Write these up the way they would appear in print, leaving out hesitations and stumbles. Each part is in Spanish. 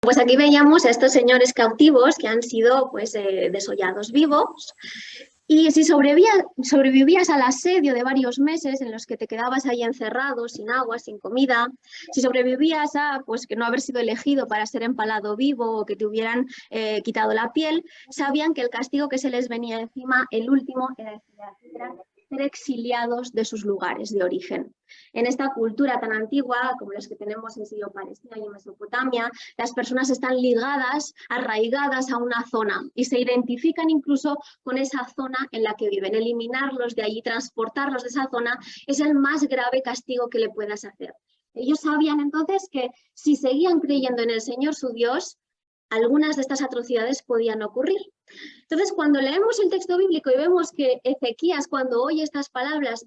Pues aquí veíamos a estos señores cautivos que han sido desollados vivos. Y si sobrevivías al asedio de varios meses en los que te quedabas ahí encerrado, sin agua, sin comida, si sobrevivías a que no haber sido elegido para ser empalado vivo o que te hubieran quitado la piel, sabían que el castigo que se les venía encima, el último, era ser exiliados de sus lugares de origen. En esta cultura tan antigua como las que tenemos en Sirio-Palestina y en Mesopotamia, las personas están ligadas, arraigadas a una zona y se identifican incluso con esa zona en la que viven. Eliminarlos de allí, transportarlos de esa zona, es el más grave castigo que le puedas hacer. Ellos sabían entonces que si seguían creyendo en el Señor su Dios, algunas de estas atrocidades podían ocurrir. Entonces, cuando leemos el texto bíblico y vemos que Ezequías, cuando oye estas palabras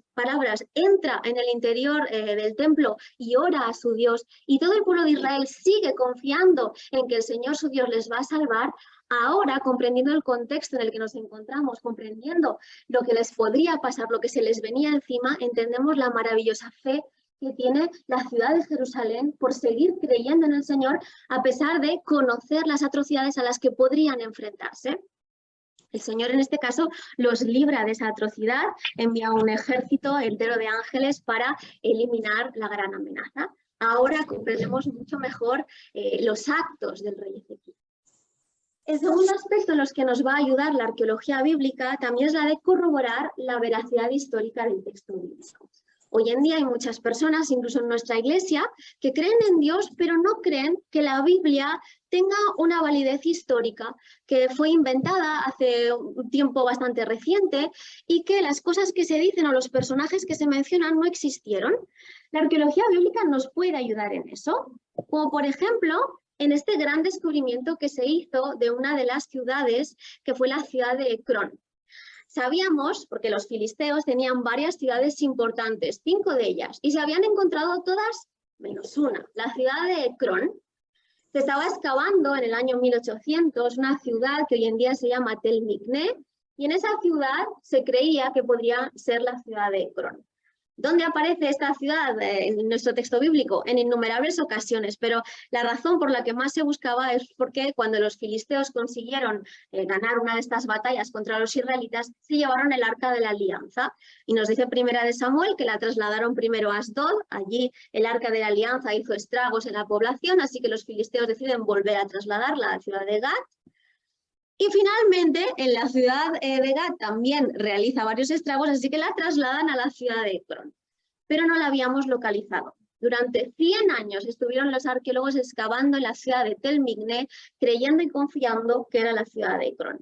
entra en el interior del templo y ora a su Dios, y todo el pueblo de Israel sigue confiando en que el Señor su Dios les va a salvar, ahora, comprendiendo el contexto en el que nos encontramos, comprendiendo lo que les podría pasar, lo que se les venía encima, entendemos la maravillosa fe que tiene la ciudad de Jerusalén por seguir creyendo en el Señor a pesar de conocer las atrocidades a las que podrían enfrentarse. El Señor en este caso los libra de esa atrocidad, envía un ejército entero de ángeles para eliminar la gran amenaza. Ahora comprendemos mucho mejor los actos del rey Ezequías. El segundo aspecto en los que nos va a ayudar la arqueología bíblica también es la de corroborar la veracidad histórica del texto bíblico. Hoy en día hay muchas personas, incluso en nuestra iglesia, que creen en Dios, pero no creen que la Biblia tenga una validez histórica, que fue inventada hace un tiempo bastante reciente y que las cosas que se dicen o los personajes que se mencionan no existieron. La arqueología bíblica nos puede ayudar en eso, como por ejemplo en este gran descubrimiento que se hizo de una de las ciudades, que fue la ciudad de Ecrón. Sabíamos, porque los filisteos tenían varias ciudades importantes, 5 de ellas, y se habían encontrado todas menos una, la ciudad de Ecrón. Se estaba excavando en el año 1800 una ciudad que hoy en día se llama Tel Mikne, y en esa ciudad se creía que podría ser la ciudad de Ecrón. ¿Dónde aparece esta ciudad en nuestro texto bíblico? En innumerables ocasiones, pero la razón por la que más se buscaba es porque cuando los filisteos consiguieron ganar una de estas batallas contra los israelitas, se llevaron el Arca de la Alianza. Y nos dice Primera de Samuel que la trasladaron primero a Asdod, allí el Arca de la Alianza hizo estragos en la población, así que los filisteos deciden volver a trasladarla a la ciudad de Gat. Y finalmente, en la ciudad de Gat también realiza varios estragos, así que la trasladan a la ciudad de Ecrón. Pero no la habíamos localizado. Durante 100 años estuvieron los arqueólogos excavando en la ciudad de Tel Mikne, creyendo y confiando que era la ciudad de Ecrón.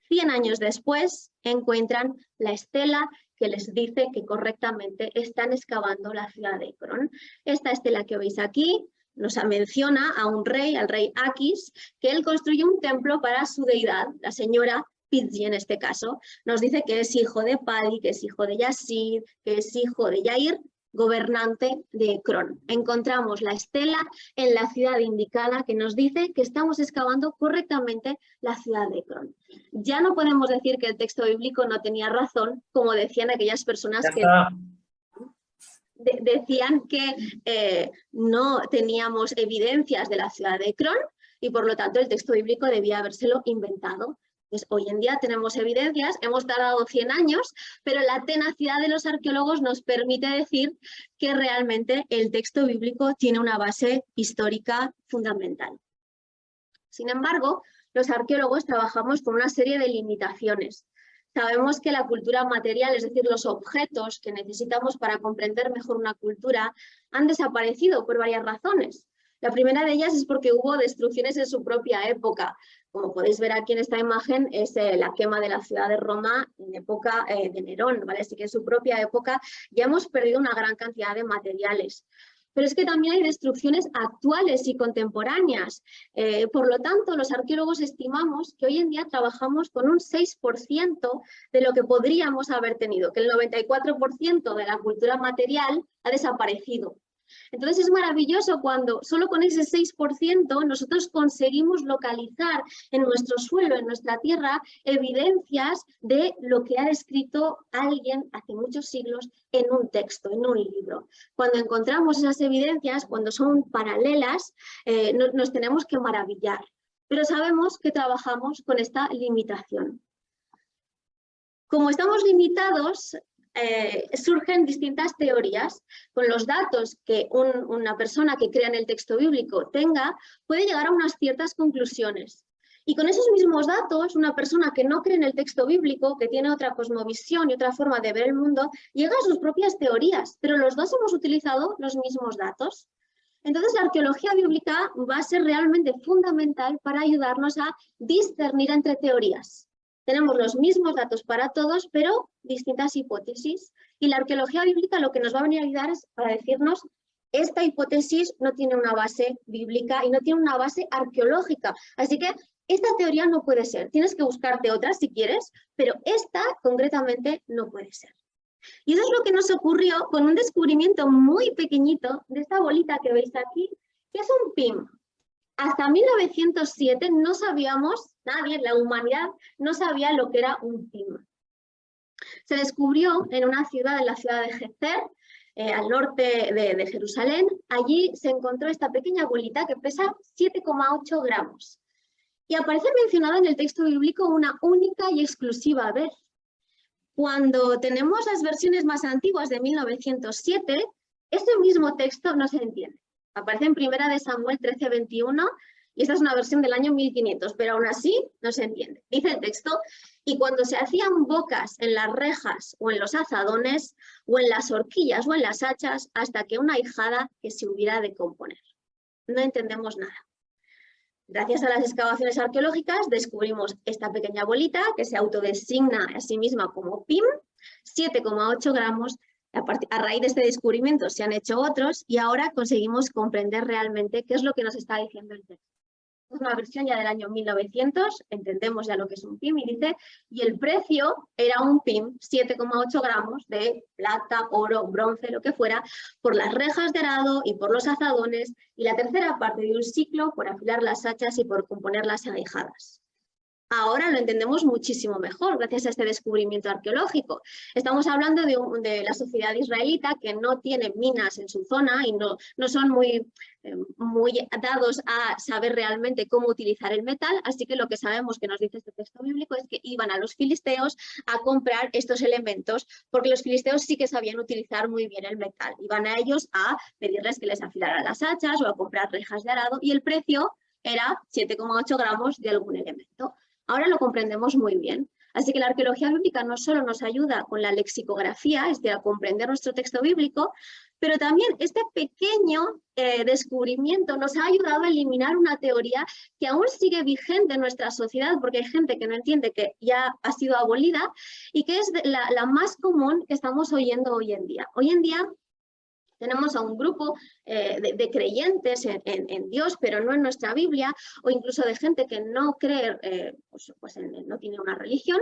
100 años después encuentran la estela que les dice que correctamente están excavando la ciudad de Ecrón. Esta estela que veis aquí nos menciona a un rey, al rey Aquis, que él construyó un templo para su deidad, la señora Pidzi en este caso. Nos dice que es hijo de Padi, que es hijo de Yasid, que es hijo de Yair, gobernante de Ecrón. Encontramos la estela en la ciudad indicada que nos dice que estamos excavando correctamente la ciudad de Ecrón. Ya no podemos decir que el texto bíblico no tenía razón, como decían aquellas personas que decían que no teníamos evidencias de la ciudad de Ecrón y por lo tanto el texto bíblico debía habérselo inventado. Pues hoy en día tenemos evidencias, hemos tardado 100 años, pero la tenacidad de los arqueólogos nos permite decir que realmente el texto bíblico tiene una base histórica fundamental. Sin embargo, los arqueólogos trabajamos con una serie de limitaciones. Sabemos que la cultura material, es decir, los objetos que necesitamos para comprender mejor una cultura, han desaparecido por varias razones. La primera de ellas es porque hubo destrucciones en su propia época. Como podéis ver aquí en esta imagen, es la quema de la ciudad de Roma en época de Nerón, ¿vale? Así que en su propia época ya hemos perdido una gran cantidad de materiales. Pero es que también hay destrucciones actuales y contemporáneas. Por lo tanto, los arqueólogos estimamos que hoy en día trabajamos con un 6% de lo que podríamos haber tenido, que el 94% de la cultura material ha desaparecido. Entonces es maravilloso cuando solo con ese 6% nosotros conseguimos localizar en nuestro suelo, en nuestra tierra, evidencias de lo que ha escrito alguien hace muchos siglos en un texto, en un libro. Cuando encontramos esas evidencias, cuando son paralelas, nos tenemos que maravillar. Pero sabemos que trabajamos con esta limitación. Como estamos limitados, surgen distintas teorías. Con los datos que una persona que crea en el texto bíblico tenga, puede llegar a unas ciertas conclusiones. Y con esos mismos datos, una persona que no cree en el texto bíblico, que tiene otra cosmovisión y otra forma de ver el mundo, llega a sus propias teorías, pero los dos hemos utilizado los mismos datos. Entonces, la arqueología bíblica va a ser realmente fundamental para ayudarnos a discernir entre teorías. Tenemos los mismos datos para todos, pero distintas hipótesis. Y la arqueología bíblica lo que nos va a venir a ayudar es para decirnos: esta hipótesis no tiene una base bíblica y no tiene una base arqueológica. Así que esta teoría no puede ser. Tienes que buscarte otras si quieres, pero esta concretamente no puede ser. Y eso es lo que nos ocurrió con un descubrimiento muy pequeñito de esta bolita que veis aquí, que es un pin. Hasta 1907 no sabíamos, nadie, la humanidad, no sabía lo que era un pin. Se descubrió en una ciudad, en la ciudad de Gezer, al norte de Jerusalén. Allí se encontró esta pequeña bolita que pesa 7,8 gramos. Y aparece mencionada en el texto bíblico una única y exclusiva vez. Cuando tenemos las versiones más antiguas de 1907, este mismo texto no se entiende. Aparece en 1 de Samuel 13:21 y esta es una versión del año 1500, pero aún así no se entiende. Dice el texto: y cuando se hacían bocas en las rejas o en los azadones o en las horquillas o en las hachas, hasta que una ahijada que se hubiera de componer. No entendemos nada. Gracias a las excavaciones arqueológicas descubrimos esta pequeña bolita que se autodesigna a sí misma como PIM, 7,8 gramos. A raíz de este descubrimiento se han hecho otros y ahora conseguimos comprender realmente qué es lo que nos está diciendo el texto. Es una versión ya del año 1900, entendemos ya lo que es un PIM y dice: y el precio era un PIM, 7,8 gramos de plata, oro, bronce, lo que fuera, por las rejas de arado y por los azadones, y la tercera parte de un ciclo por afilar las hachas y por componer las aguijadas. Ahora lo entendemos muchísimo mejor gracias a este descubrimiento arqueológico. Estamos hablando de la sociedad israelita que no tiene minas en su zona y no son muy dados a saber realmente cómo utilizar el metal, así que lo que sabemos que nos dice este texto bíblico es que iban a los filisteos a comprar estos elementos, porque los filisteos sí que sabían utilizar muy bien el metal. Iban a ellos a pedirles que les afilaran las hachas o a comprar rejas de arado y el precio era 7,8 gramos de algún elemento. Ahora lo comprendemos muy bien. Así que la arqueología bíblica no solo nos ayuda con la lexicografía, es decir, a comprender nuestro texto bíblico, pero también este pequeño descubrimiento nos ha ayudado a eliminar una teoría que aún sigue vigente en nuestra sociedad, porque hay gente que no entiende que ya ha sido abolida y que es la más común que estamos oyendo hoy en día. Hoy en día tenemos a un grupo de creyentes en Dios, pero no en nuestra Biblia, o incluso de gente que no cree, no tiene una religión,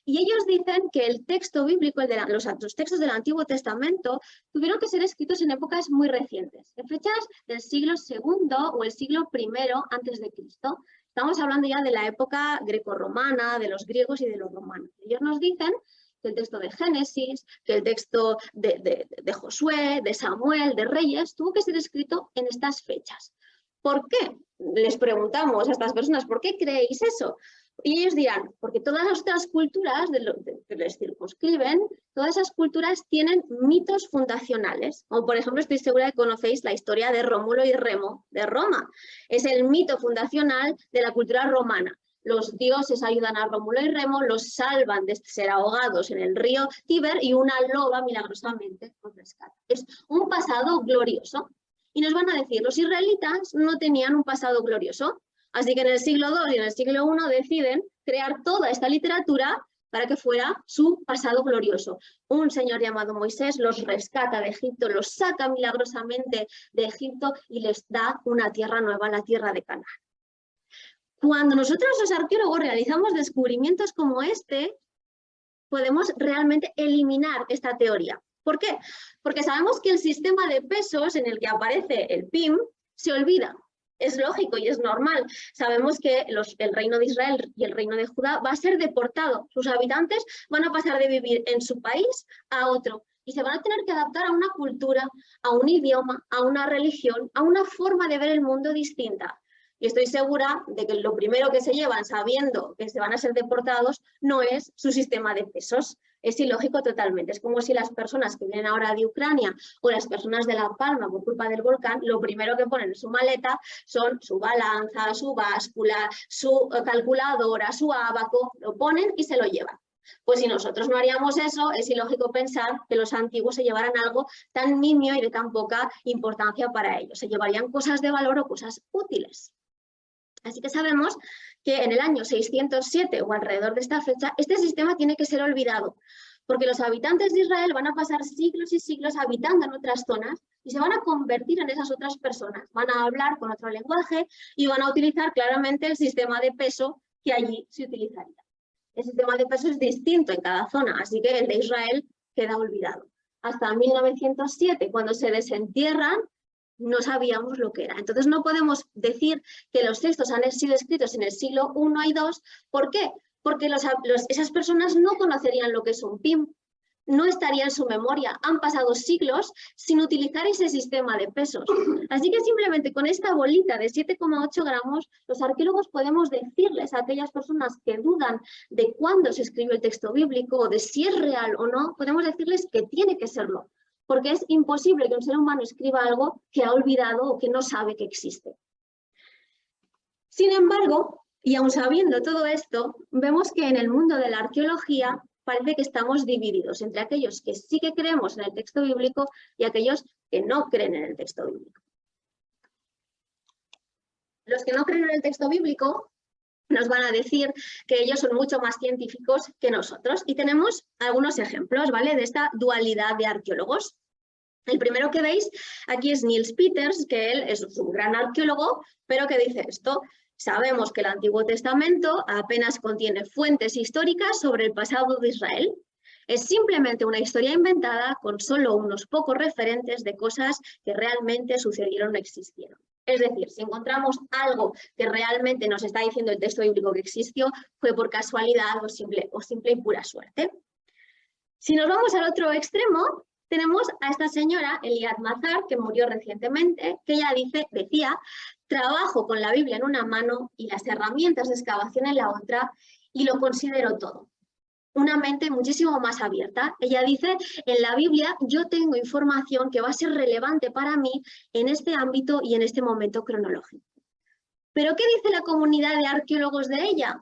y ellos dicen que el texto bíblico, los textos del Antiguo Testamento, tuvieron que ser escritos en épocas muy recientes, en fechas del siglo II o el siglo I antes de Cristo. Estamos hablando ya de la época grecorromana, de los griegos y de los romanos. Ellos nos dicen que el texto de Génesis, que el texto de Josué, de Samuel, de Reyes, tuvo que ser escrito en estas fechas. ¿Por qué? Les preguntamos a estas personas: ¿por qué creéis eso? Y ellos dirán: porque todas las otras culturas que les circunscriben, todas esas culturas tienen mitos fundacionales. Como por ejemplo, estoy segura de que conocéis la historia de Rómulo y Remo de Roma. Es el mito fundacional de la cultura romana. Los dioses ayudan a Rómulo y Remo, los salvan de ser ahogados en el río Tíber y una loba milagrosamente los rescata. Es un pasado glorioso. Y nos van a decir: los israelitas no tenían un pasado glorioso. Así que en el siglo II y en el siglo I deciden crear toda esta literatura para que fuera su pasado glorioso. Un señor llamado Moisés los rescata de Egipto, los saca milagrosamente de Egipto y les da una tierra nueva, la tierra de Canaán. Cuando nosotros los arqueólogos realizamos descubrimientos como este, podemos realmente eliminar esta teoría. ¿Por qué? Porque sabemos que el sistema de pesos en el que aparece el PIM se olvida. Es lógico y es normal. Sabemos que el reino de Israel y el reino de Judá va a ser deportado. Sus habitantes van a pasar de vivir en su país a otro y se van a tener que adaptar a una cultura, a un idioma, a una religión, a una forma de ver el mundo distinta. Y estoy segura de que lo primero que se llevan sabiendo que se van a ser deportados no es su sistema de pesos. Es ilógico totalmente. Es como si las personas que vienen ahora de Ucrania o las personas de La Palma por culpa del volcán, lo primero que ponen en su maleta son su balanza, su báscula, su calculadora, su ábaco, lo ponen y se lo llevan. Pues si nosotros no haríamos eso, es ilógico pensar que los antiguos se llevaran algo tan nimio y de tan poca importancia para ellos. Se llevarían cosas de valor o cosas útiles. Así que sabemos que en el año 607 o alrededor de esta fecha, este sistema tiene que ser olvidado, porque los habitantes de Israel van a pasar siglos y siglos habitando en otras zonas y se van a convertir en esas otras personas. Van a hablar con otro lenguaje y van a utilizar claramente el sistema de peso que allí se utilizaría. El sistema de peso es distinto en cada zona, así que el de Israel queda olvidado. Hasta 1907, cuando se desentierran, no sabíamos lo que era. Entonces no podemos decir que los textos han sido escritos en el siglo I y II. ¿Por qué? Porque esas personas no conocerían lo que es un PIM, no estaría en su memoria. Han pasado siglos sin utilizar ese sistema de pesos. Así que simplemente con esta bolita de 7,8 gramos, los arqueólogos podemos decirles a aquellas personas que dudan de cuándo se escribió el texto bíblico o de si es real o no, podemos decirles que tiene que serlo. Porque es imposible que un ser humano escriba algo que ha olvidado o que no sabe que existe. Sin embargo, y aun sabiendo todo esto, vemos que en el mundo de la arqueología parece que estamos divididos entre aquellos que sí que creemos en el texto bíblico y aquellos que no creen en el texto bíblico. Los que no creen en el texto bíblico nos van a decir que ellos son mucho más científicos que nosotros. Y tenemos algunos ejemplos, ¿vale?, de esta dualidad de arqueólogos. El primero que veis aquí es Niels Peters, que él es un gran arqueólogo, pero que dice esto: sabemos que el Antiguo Testamento apenas contiene fuentes históricas sobre el pasado de Israel. Es simplemente una historia inventada con solo unos pocos referentes de cosas que realmente sucedieron o existieron. Es decir, si encontramos algo que realmente nos está diciendo el texto bíblico que existió, fue por casualidad o simple y pura suerte. Si nos vamos al otro extremo, tenemos a esta señora, Eliad Mazar, que murió recientemente, que ella decía: trabajo con la Biblia en una mano y las herramientas de excavación en la otra, y lo considero todo. Una mente muchísimo más abierta. Ella dice: en la Biblia yo tengo información que va a ser relevante para mí en este ámbito y en este momento cronológico. ¿Pero qué dice la comunidad de arqueólogos de ella?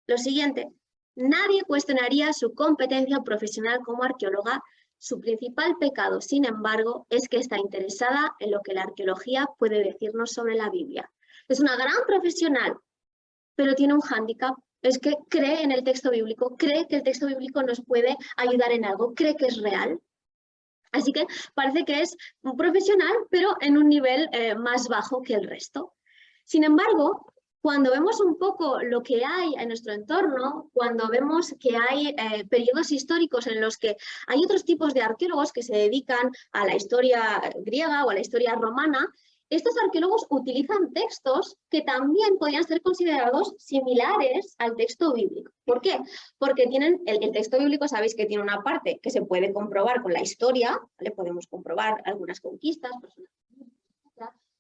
Lo siguiente: nadie cuestionaría su competencia profesional como arqueóloga. Su principal pecado, sin embargo, es que está interesada en lo que la arqueología puede decirnos sobre la Biblia. Es una gran profesional, pero tiene un hándicap. Es que cree en el texto bíblico, cree que el texto bíblico nos puede ayudar en algo, cree que es real. Así que parece que es un profesional, pero en un nivel más bajo que el resto. Sin embargo, cuando vemos un poco lo que hay en nuestro entorno, cuando vemos que hay periodos históricos en los que hay otros tipos de arqueólogos que se dedican a la historia griega o a la historia romana, estos arqueólogos utilizan textos que también podrían ser considerados similares al texto bíblico. ¿Por qué? Porque tienen el texto bíblico, sabéis que tiene una parte que se puede comprobar con la historia, ¿vale? Podemos comprobar algunas conquistas, personas,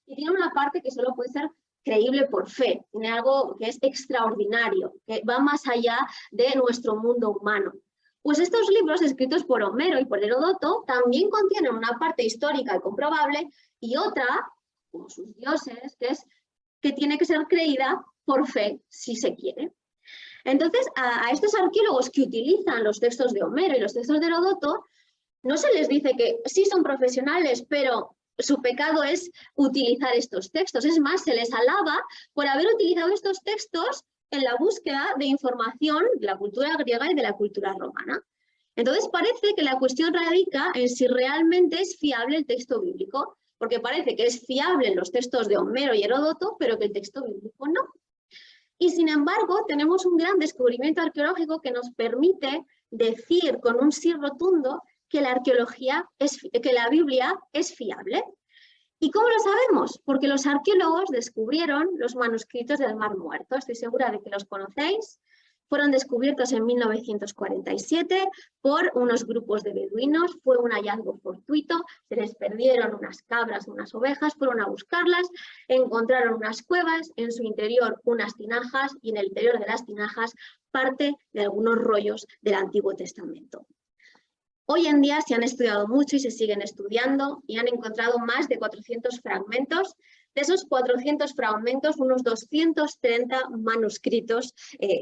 y tiene una parte que solo puede ser creíble por fe, tiene algo que es extraordinario, que va más allá de nuestro mundo humano. Pues estos libros escritos por Homero y por Heródoto también contienen una parte histórica y comprobable y otra, como sus dioses, que tiene que ser creída por fe, si se quiere. Entonces, a estos arqueólogos que utilizan los textos de Homero y los textos de Heródoto, no se les dice que sí son profesionales, pero su pecado es utilizar estos textos. Es más, se les alaba por haber utilizado estos textos en la búsqueda de información de la cultura griega y de la cultura romana. Entonces parece que la cuestión radica en si realmente es fiable el texto bíblico, porque parece que es fiable en los textos de Homero y Heródoto, pero que el texto bíblico no. Y sin embargo, tenemos un gran descubrimiento arqueológico que nos permite decir con un sí rotundo que la Biblia es fiable. ¿Y cómo lo sabemos? Porque los arqueólogos descubrieron los manuscritos del Mar Muerto. Estoy segura de que los conocéis. Fueron descubiertos en 1947 por unos grupos de beduinos. Fue un hallazgo fortuito. Se les perdieron unas cabras, unas ovejas. Fueron a buscarlas. Encontraron unas cuevas. En su interior unas tinajas. Y en el interior de las tinajas parte de algunos rollos del Antiguo Testamento. Hoy en día se han estudiado mucho y se siguen estudiando y han encontrado más de 400 fragmentos. De esos 400 fragmentos, unos 230 manuscritos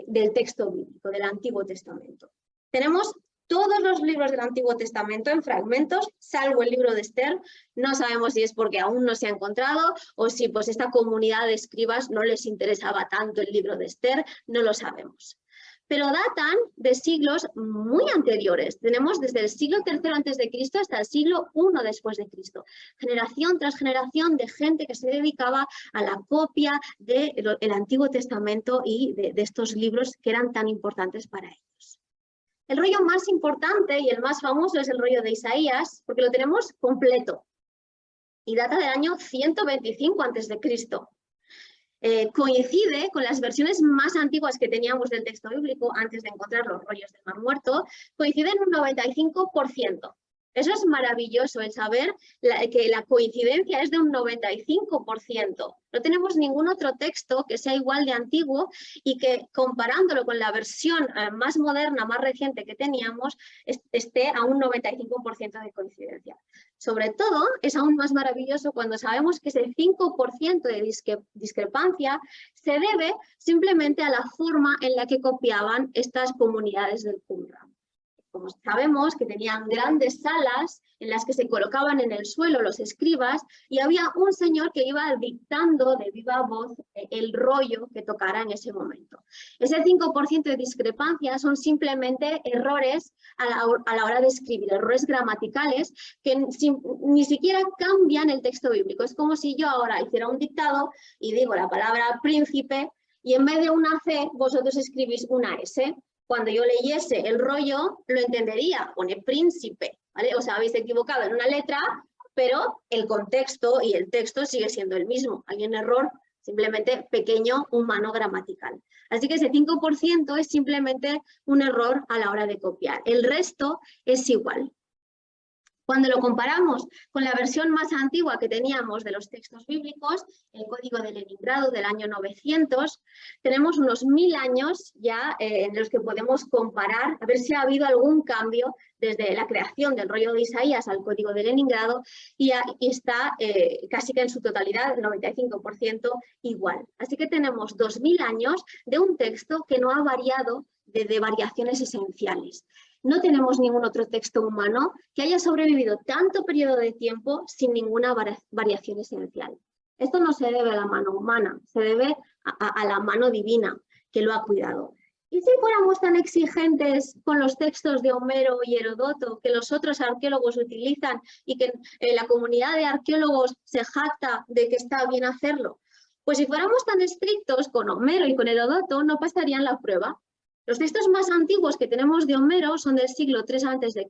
del texto bíblico, del Antiguo Testamento. Tenemos todos los libros del Antiguo Testamento en fragmentos, salvo el libro de Esther. No sabemos si es porque aún no se ha encontrado o si pues esta comunidad de escribas no les interesaba tanto el libro de Esther, no lo sabemos. Pero datan de siglos muy anteriores. Tenemos desde el siglo III a.C. hasta el siglo I después de Cristo. Generación tras generación de gente que se dedicaba a la copia del Antiguo Testamento y de estos libros que eran tan importantes para ellos. El rollo más importante y el más famoso es el rollo de Isaías, porque lo tenemos completo y data del año 125 a.C. Coincide con las versiones más antiguas que teníamos del texto bíblico antes de encontrar los rollos del Mar Muerto, coincide en un 95%. Eso es maravilloso, el saber que la coincidencia es de un 95%. No tenemos ningún otro texto que sea igual de antiguo y que comparándolo con la versión más moderna, más reciente que teníamos, esté a un 95% de coincidencia. Sobre todo, es aún más maravilloso cuando sabemos que ese 5% de discrepancia se debe simplemente a la forma en la que copiaban estas comunidades del Qumran. Como sabemos que tenían grandes salas en las que se colocaban en el suelo los escribas y había un señor que iba dictando de viva voz el rollo que tocara en ese momento. Ese 5% de discrepancia son simplemente errores a la hora de escribir, errores gramaticales que ni siquiera cambian el texto bíblico. Es como si yo ahora hiciera un dictado y digo la palabra príncipe y en vez de una C vosotros escribís una S. Cuando yo leyese el rollo, lo entendería, pone príncipe, ¿vale? O sea, habéis equivocado en una letra, pero el contexto y el texto sigue siendo el mismo. Hay un error simplemente pequeño, humano, gramatical. Así que ese 5% es simplemente un error a la hora de copiar. El resto es igual. Cuando lo comparamos con la versión más antigua que teníamos de los textos bíblicos, el Código de Leningrado del año 900, tenemos unos 1000 años ya en los que podemos comparar, a ver si ha habido algún cambio desde la creación del rollo de Isaías al Código de Leningrado y está casi que en su totalidad, el 95% igual. Así que tenemos 2000 años de un texto que no ha variado de variaciones esenciales. No tenemos ningún otro texto humano que haya sobrevivido tanto periodo de tiempo sin ninguna variación esencial. Esto no se debe a la mano humana, se debe a la mano divina que lo ha cuidado. ¿Y si fuéramos tan exigentes con los textos de Homero y Heródoto que los otros arqueólogos utilizan y que la comunidad de arqueólogos se jacta de que está bien hacerlo? Pues si fuéramos tan estrictos con Homero y con Heródoto no pasarían la prueba. Los textos más antiguos que tenemos de Homero son del siglo III a.C.,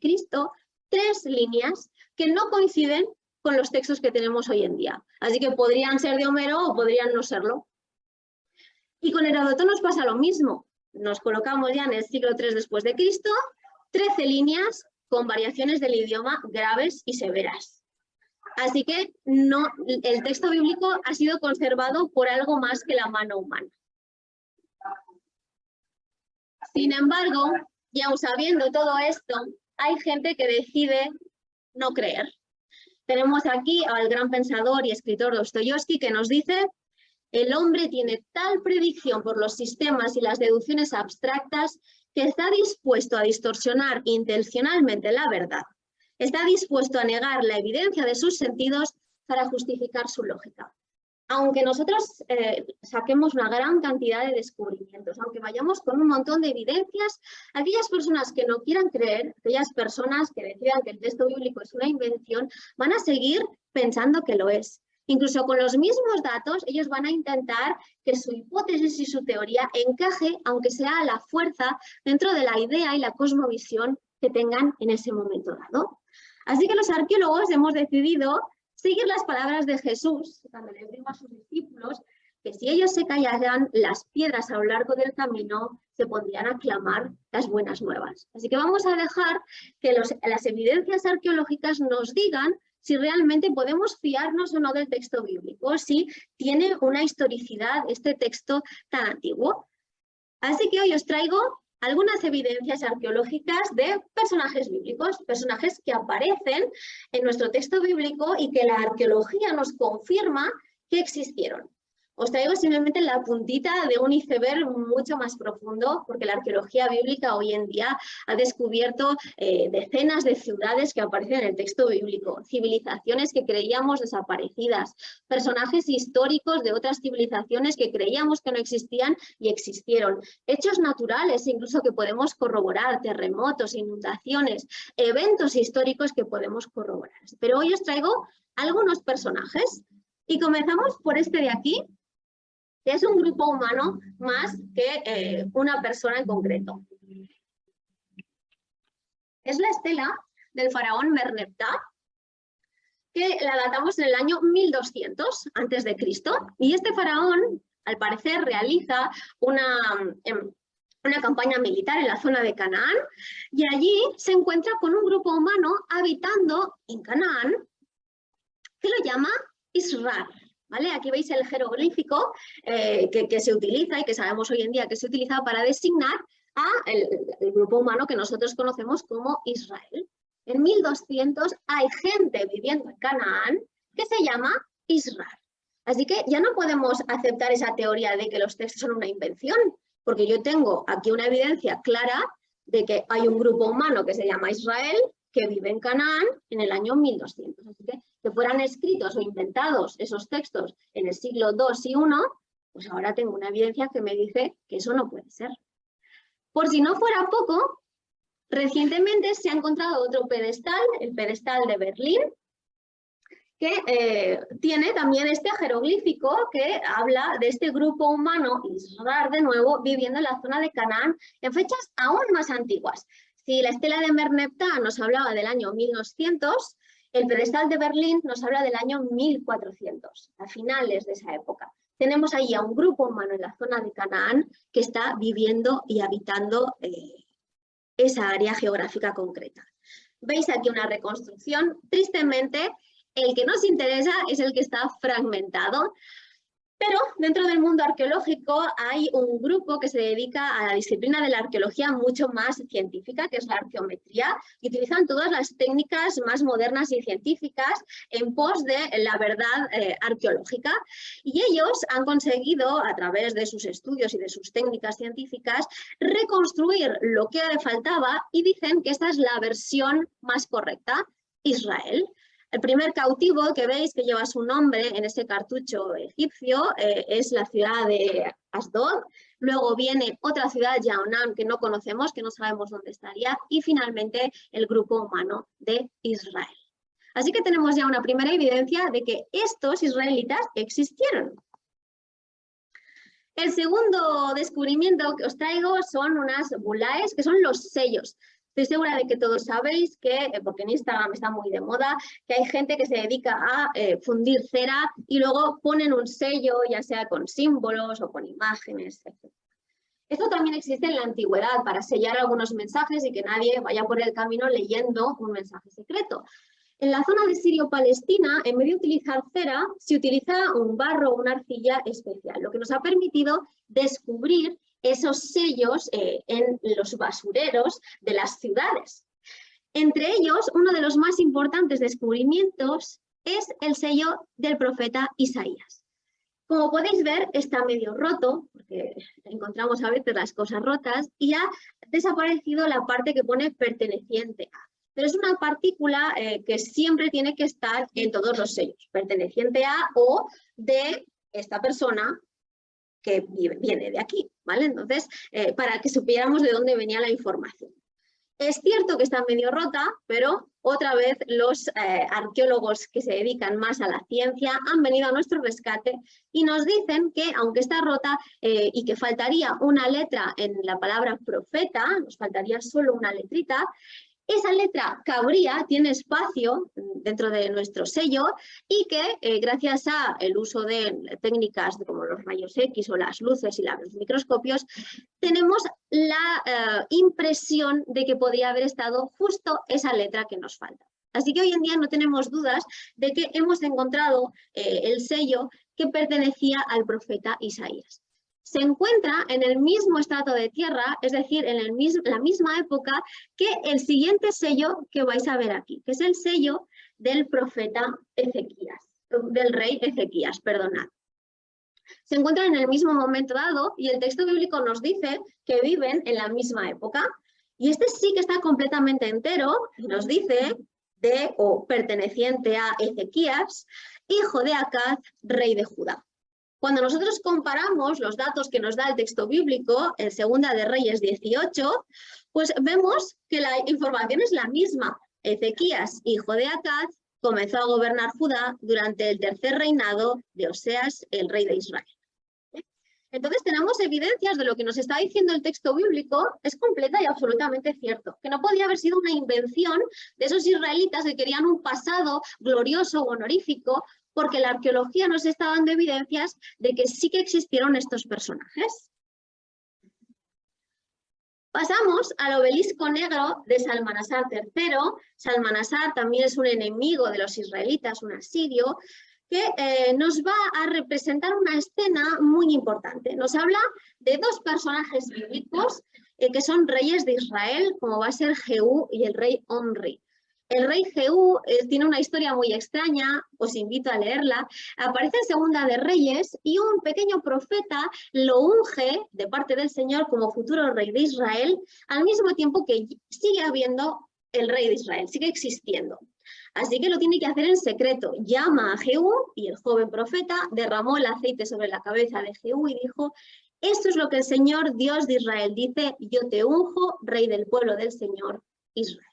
3 líneas que no coinciden con los textos que tenemos hoy en día. Así que podrían ser de Homero o podrían no serlo. Y con Heródoto nos pasa lo mismo. Nos colocamos ya en el siglo III después de Cristo, 13 líneas con variaciones del idioma graves y severas. Así que no, el texto bíblico ha sido conservado por algo más que la mano humana. Sin embargo, y aun sabiendo todo esto, hay gente que decide no creer. Tenemos aquí al gran pensador y escritor Dostoyevski que nos dice: el hombre tiene tal predicción por los sistemas y las deducciones abstractas que está dispuesto a distorsionar intencionalmente la verdad. Está dispuesto a negar la evidencia de sus sentidos para justificar su lógica. Aunque nosotros saquemos una gran cantidad de descubrimientos, aunque vayamos con un montón de evidencias, aquellas personas que no quieran creer, aquellas personas que decidan que el texto bíblico es una invención, van a seguir pensando que lo es. Incluso con los mismos datos, ellos van a intentar que su hipótesis y su teoría encaje, aunque sea a la fuerza, dentro de la idea y la cosmovisión que tengan en ese momento dado. Así que los arqueólogos hemos decidido seguir las palabras de Jesús cuando les dijo a sus discípulos que si ellos se callaran, las piedras a lo largo del camino se pondrían a clamar las buenas nuevas. Así que vamos a dejar que las evidencias arqueológicas nos digan si realmente podemos fiarnos o no del texto bíblico, si tiene una historicidad este texto tan antiguo. Así que hoy os traigo algunas evidencias arqueológicas de personajes bíblicos, personajes que aparecen en nuestro texto bíblico y que la arqueología nos confirma que existieron. Os traigo simplemente la puntita de un iceberg mucho más profundo, porque la arqueología bíblica hoy en día ha descubierto decenas de ciudades que aparecen en el texto bíblico, civilizaciones que creíamos desaparecidas, personajes históricos de otras civilizaciones que creíamos que no existían y existieron, hechos naturales incluso que podemos corroborar, terremotos, inundaciones, eventos históricos que podemos corroborar. Pero hoy os traigo algunos personajes y comenzamos por este de aquí, que es un grupo humano más que una persona en concreto. Es la estela del faraón Merneptah, que la datamos en el año 1200 a.C. Y este faraón, al parecer, realiza una campaña militar en la zona de Canaán, y allí se encuentra con un grupo humano habitando en Canaán, que lo llama Israel. ¿Vale? Aquí veis el jeroglífico que se utiliza y que sabemos hoy en día que se utiliza para designar al grupo humano que nosotros conocemos como Israel. En 1200 hay gente viviendo en Canaán que se llama Israel. Así que ya no podemos aceptar esa teoría de que los textos son una invención, porque yo tengo aquí una evidencia clara de que hay un grupo humano que se llama Israel que vive en Canaán en el año 1200. Así que fueran escritos o inventados esos textos en el siglo II y I, pues ahora tengo una evidencia que me dice que eso no puede ser. Por si no fuera poco, recientemente se ha encontrado otro pedestal, el pedestal de Berlín, que tiene también este jeroglífico que habla de este grupo humano, Israel de nuevo, viviendo en la zona de Canaán en fechas aún más antiguas. Si la estela de Merneptah nos hablaba del año 1200, el pedestal de Berlín nos habla del año 1400, a finales de esa época. Tenemos ahí a un grupo humano en la zona de Canaán que está viviendo y habitando esa área geográfica concreta. Veis aquí una reconstrucción. Tristemente, el que nos interesa es el que está fragmentado. Pero dentro del mundo arqueológico hay un grupo que se dedica a la disciplina de la arqueología mucho más científica, que es la arqueometría, y utilizan todas las técnicas más modernas y científicas en pos de la verdad arqueológica. Y ellos han conseguido, a través de sus estudios y de sus técnicas científicas, reconstruir lo que faltaba y dicen que esta es la versión más correcta, Israel. El primer cautivo que veis que lleva su nombre en ese cartucho egipcio es la ciudad de Asdod. Luego viene otra ciudad, Yaonam, que no conocemos, que no sabemos dónde estaría. Y finalmente el grupo humano de Israel. Así que tenemos ya una primera evidencia de que estos israelitas existieron. El segundo descubrimiento que os traigo son unas bulaes, que son los sellos. Estoy segura de que todos sabéis que, porque en Instagram está muy de moda, que hay gente que se dedica a fundir cera y luego ponen un sello, ya sea con símbolos o con imágenes, etc. Esto también existe en la antigüedad para sellar algunos mensajes y que nadie vaya por el camino leyendo un mensaje secreto. En la zona de Sirio-Palestina, en vez de utilizar cera, se utiliza un barro o una arcilla especial, lo que nos ha permitido descubrir esos sellos en los basureros de las ciudades. Entre ellos, uno de los más importantes descubrimientos es el sello del profeta Isaías. Como podéis ver, está medio roto, porque encontramos a veces las cosas rotas, y ha desaparecido la parte que pone perteneciente a. Pero es una partícula que siempre tiene que estar en todos los sellos, perteneciente a o de esta persona que viene de aquí, ¿vale? Entonces, para que supiéramos de dónde venía la información. Es cierto que está medio rota, pero otra vez los arqueólogos que se dedican más a la ciencia han venido a nuestro rescate y nos dicen que, aunque está rota y que faltaría una letra en la palabra profeta, nos faltaría solo una letrita, esa letra cabría tiene espacio dentro de nuestro sello y que gracias al uso de técnicas como los rayos X o las luces y los microscopios, tenemos la impresión de que podría haber estado justo esa letra que nos falta. Así que hoy en día no tenemos dudas de que hemos encontrado el sello que pertenecía al profeta Isaías. Se encuentra en el mismo estrato de tierra, es decir, en la misma época que el siguiente sello que vais a ver aquí, que es el sello del profeta Ezequías, del rey Ezequías, perdonad. Se encuentran en el mismo momento dado y el texto bíblico nos dice que viven en la misma época. Y este sí que está completamente entero y nos dice de o perteneciente a Ezequías, hijo de Acaz, rey de Judá. Cuando nosotros comparamos los datos que nos da el texto bíblico en Segunda de Reyes 18, pues vemos que la información es la misma. Ezequías, hijo de Acaz, comenzó a gobernar Judá durante el tercer reinado de Oseas, el rey de Israel. Entonces tenemos evidencias de lo que nos está diciendo el texto bíblico, es completa y absolutamente cierto, que no podía haber sido una invención de esos israelitas que querían un pasado glorioso o honorífico, porque la arqueología nos está dando evidencias de que sí que existieron estos personajes. Pasamos al obelisco negro de Salmanasar III. Salmanasar también es un enemigo de los israelitas, un asirio, que nos va a representar una escena muy importante. Nos habla de dos personajes bíblicos que son reyes de Israel, como va a ser Jehú y el rey Omri. El rey Jehú tiene una historia muy extraña, os invito a leerla. Aparece en Segunda de Reyes y un pequeño profeta lo unge de parte del Señor como futuro rey de Israel, al mismo tiempo que sigue habiendo el rey de Israel, sigue existiendo. Así que lo tiene que hacer en secreto. Llama a Jehú y el joven profeta derramó el aceite sobre la cabeza de Jehú y dijo: esto es lo que el Señor Dios de Israel dice, yo te unjo rey del pueblo del Señor Israel.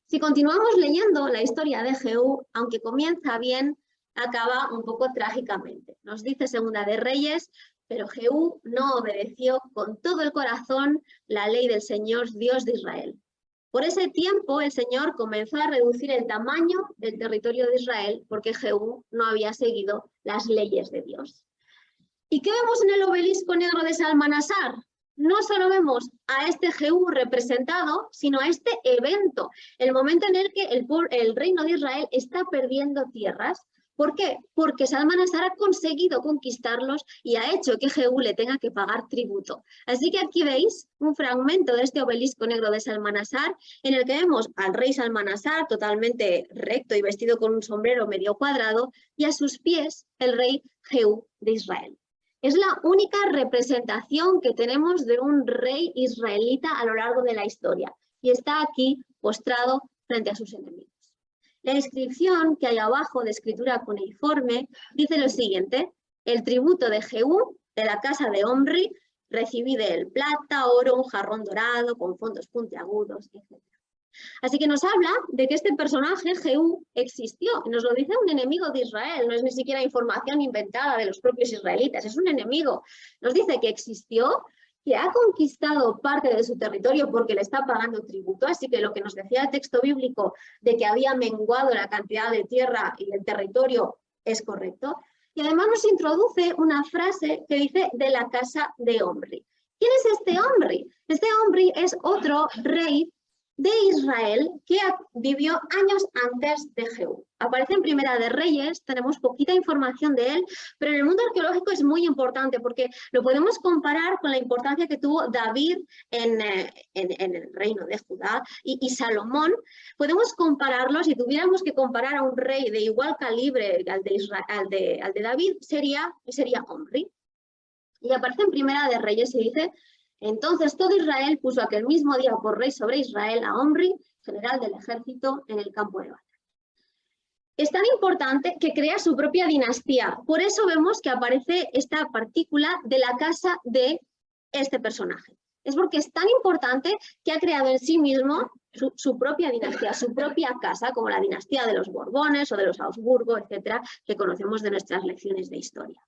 Si continuamos leyendo la historia de Jehú, aunque comienza bien, acaba un poco trágicamente. Nos dice Segunda de Reyes: pero Jehú no obedeció con todo el corazón la ley del Señor Dios de Israel. Por ese tiempo el Señor comenzó a reducir el tamaño del territorio de Israel porque Jehú no había seguido las leyes de Dios. ¿Y qué vemos en el obelisco negro de Salmanasar? No solo vemos a este Jehú representado, sino a este evento, el momento en el que el reino de Israel está perdiendo tierras. ¿Por qué? Porque Salmanasar ha conseguido conquistarlos y ha hecho que Jehú le tenga que pagar tributo. Así que aquí veis un fragmento de este obelisco negro de Salmanasar, en el que vemos al rey Salmanasar totalmente recto y vestido con un sombrero medio cuadrado, y a sus pies el rey Jehú de Israel. Es la única representación que tenemos de un rey israelita a lo largo de la historia, y está aquí postrado frente a sus enemigos. La inscripción que hay abajo de escritura cuneiforme dice lo siguiente: el tributo de Jehú, de la casa de Omri, recibí de él plata, oro, un jarrón dorado, con fondos puntiagudos, etc. Así que nos habla de que este personaje, Jehú, existió, y nos lo dice un enemigo de Israel, no es ni siquiera información inventada de los propios israelitas, es un enemigo. Nos dice que existió, que ha conquistado parte de su territorio porque le está pagando tributo, así que lo que nos decía el texto bíblico de que había menguado la cantidad de tierra y el territorio es correcto. Y además nos introduce una frase que dice de la casa de Omri. ¿Quién es este Omri? Este Omri es otro rey de Israel que vivió años antes de Jehú. Aparece en Primera de Reyes, tenemos poquita información de él, pero en el mundo arqueológico es muy importante porque lo podemos comparar con la importancia que tuvo David en el reino de Judá y Salomón. Podemos compararlos, si tuviéramos que comparar a un rey de igual calibre al de David, sería Omri. Y aparece en Primera de Reyes y dice: entonces todo Israel puso aquel mismo día por rey sobre Israel a Omri, general del ejército, en el campo de batalla. Es tan importante que crea su propia dinastía. Por eso vemos que aparece esta partícula de la casa de este personaje. Es porque es tan importante que ha creado en sí mismo su propia dinastía, su propia casa, como la dinastía de los Borbones o de los Habsburgo, etcétera, que conocemos de nuestras lecciones de historia.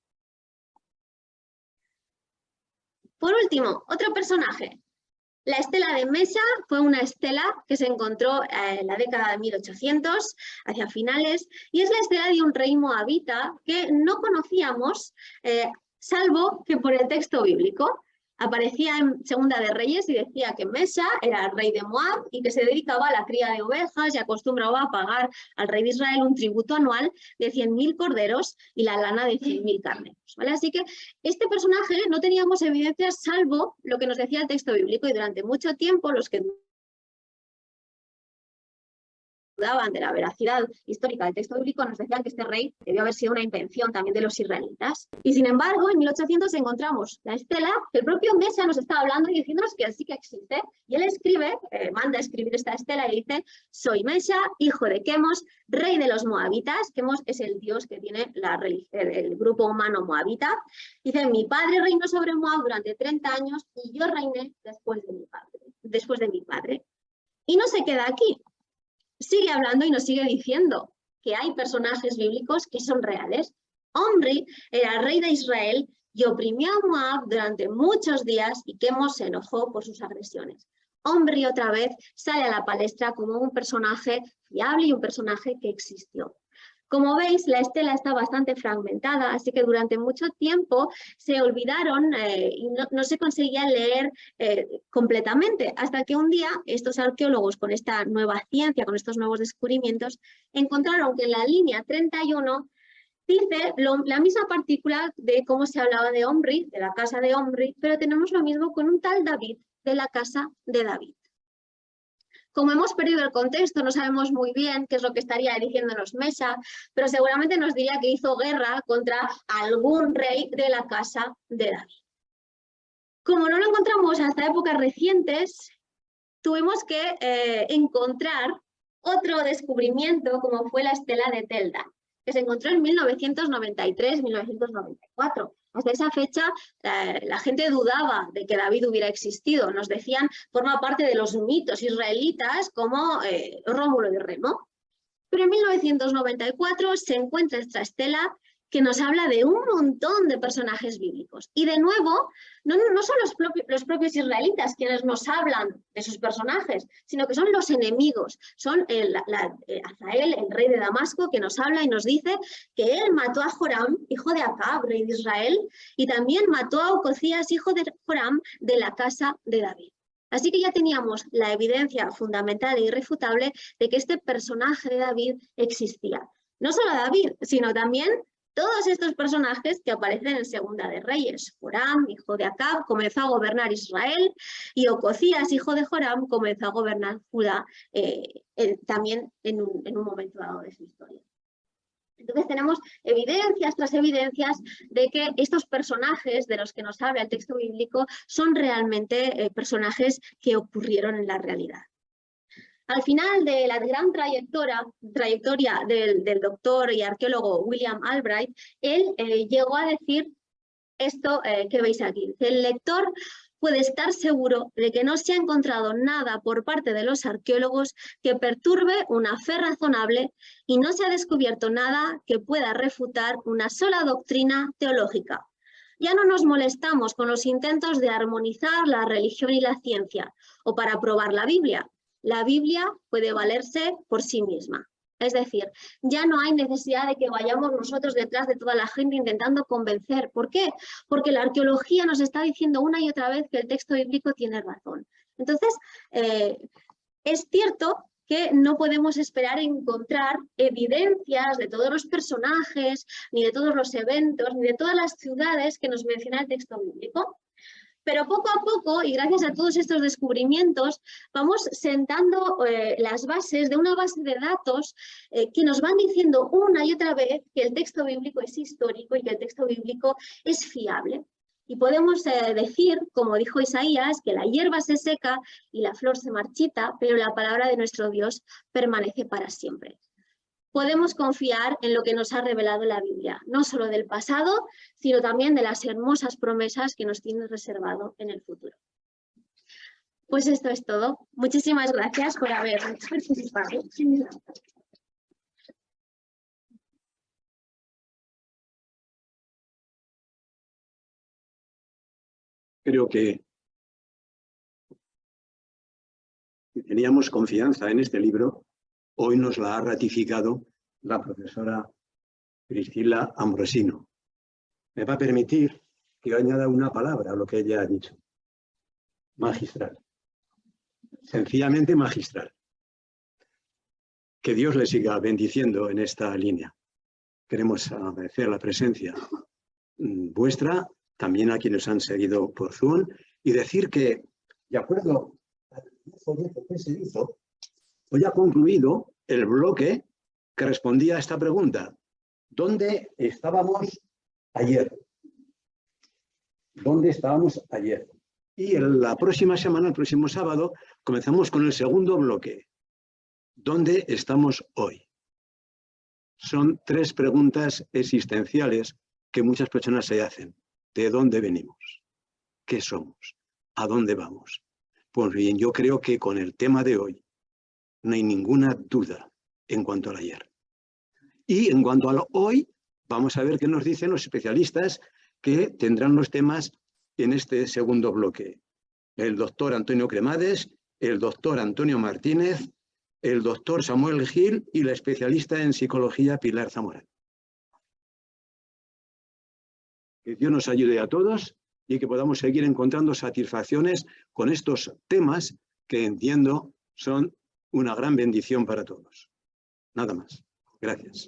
Por último, otro personaje, La estela de Mesa fue una estela que se encontró en la década de 1800, hacia finales, y es la estela de un rey moabita que no conocíamos, salvo que por el texto bíblico. Aparecía en Segunda de Reyes y decía que Mesa era el rey de Moab y que se dedicaba a la cría de ovejas y acostumbraba a pagar al rey de Israel un tributo anual de 100.000 corderos y la lana de 100.000 carneros, ¿vale? Así que este personaje no teníamos evidencias salvo lo que nos decía el texto bíblico, y durante mucho tiempo los que dudaban de la veracidad histórica del texto bíblico nos decían que este rey debió haber sido una invención también de los israelitas. Y sin embargo, en 1800 encontramos la estela que el propio Mesa nos está hablando y diciéndonos que sí que existe. Y él escribe, manda a escribir esta estela y dice: soy Mesa, hijo de Quemos, rey de los moabitas. Quemos es el dios que tiene el grupo humano moabita. Dice: mi padre reinó sobre Moab durante 30 años y yo reiné después de mi padre. Y no se queda aquí. Sigue hablando y nos sigue diciendo que hay personajes bíblicos que son reales. Omri era rey de Israel y oprimió a Moab durante muchos días y Quemos se enojó por sus agresiones. Omri otra vez sale a la palestra como un personaje fiable y un personaje que existió. Como veis, la estela está bastante fragmentada, así que durante mucho tiempo se olvidaron y no se conseguía leer completamente, hasta que un día estos arqueólogos, con esta nueva ciencia, con estos nuevos descubrimientos, encontraron que en la línea 31 dice la misma partícula de cómo se hablaba de Omri, de la casa de Omri, pero tenemos lo mismo con un tal David, de la casa de David. Como hemos perdido el contexto, no sabemos muy bien qué es lo que estaría diciéndonos Mesa, pero seguramente nos diría que hizo guerra contra algún rey de la casa de David. Como no lo encontramos hasta épocas recientes, tuvimos que encontrar otro descubrimiento, como fue la estela de Telda, que se encontró en 1993-1994. Hasta esa fecha la gente dudaba de que David hubiera existido. Nos decían, forma parte de los mitos israelitas como Rómulo y Remo. Pero en 1994 se encuentra esta estela que nos habla de un montón de personajes bíblicos. Y de nuevo, no son los propios israelitas quienes nos hablan de sus personajes, sino que son los enemigos. Son Hazael, el rey de Damasco, que nos habla y nos dice que él mató a Joram, hijo de Acab, rey de Israel, y también mató a Ocosías, hijo de Joram, de la casa de David. Así que ya teníamos la evidencia fundamental e irrefutable de que este personaje de David existía. No solo David, sino también todos estos personajes que aparecen en Segunda de Reyes. Joram, hijo de Acab, comenzó a gobernar Israel, y Ocosías, hijo de Joram, comenzó a gobernar Judá también en un momento dado de su historia. Entonces tenemos evidencias tras evidencias de que estos personajes de los que nos habla el texto bíblico son realmente personajes que ocurrieron en la realidad. Al final de la gran trayectoria del doctor y arqueólogo William Albright, él llegó a decir esto que veis aquí. El lector puede estar seguro de que no se ha encontrado nada por parte de los arqueólogos que perturbe una fe razonable y no se ha descubierto nada que pueda refutar una sola doctrina teológica. Ya no nos molestamos con los intentos de armonizar la religión y la ciencia o para probar la Biblia. La Biblia puede valerse por sí misma. Es decir, ya no hay necesidad de que vayamos nosotros detrás de toda la gente intentando convencer. ¿Por qué? Porque la arqueología nos está diciendo una y otra vez que el texto bíblico tiene razón. Entonces, es cierto que no podemos esperar encontrar evidencias de todos los personajes, ni de todos los eventos, ni de todas las ciudades que nos menciona el texto bíblico. Pero poco a poco, y gracias a todos estos descubrimientos, vamos sentando las bases de una base de datos que nos van diciendo una y otra vez que el texto bíblico es histórico y que el texto bíblico es fiable. Y podemos decir, como dijo Isaías, que la hierba se seca y la flor se marchita, pero la palabra de nuestro Dios permanece para siempre. Podemos confiar en lo que nos ha revelado la Biblia, no solo del pasado, sino también de las hermosas promesas que nos tiene reservado en el futuro. Pues esto es todo. Muchísimas gracias por haber participado. Creo que y teníamos confianza en este libro, hoy nos la ha ratificado la profesora Priscila Ambrosino. Me va a permitir que añada una palabra a lo que ella ha dicho. Magistral. Sencillamente magistral. Que Dios le siga bendiciendo en esta línea. Queremos agradecer la presencia vuestra, también a quienes han seguido por Zoom, y decir que, de acuerdo al folleto que se hizo, hoy ha concluido el bloque que respondía a esta pregunta. ¿Dónde estábamos ayer? ¿Dónde estábamos ayer? Y la próxima semana, el próximo sábado, comenzamos con el segundo bloque. ¿Dónde estamos hoy? Son 3 preguntas existenciales que muchas personas se hacen. ¿De dónde venimos? ¿Qué somos? ¿A dónde vamos? Pues bien, yo creo que con el tema de hoy no hay ninguna duda en cuanto al ayer. Y en cuanto al hoy, vamos a ver qué nos dicen los especialistas que tendrán los temas en este segundo bloque. El doctor Antonio Cremades, el doctor Antonio Martínez, el doctor Samuel Gil y la especialista en psicología Pilar Zamora. Que Dios nos ayude a todos y que podamos seguir encontrando satisfacciones con estos temas que entiendo son una gran bendición para todos. Nada más. Gracias.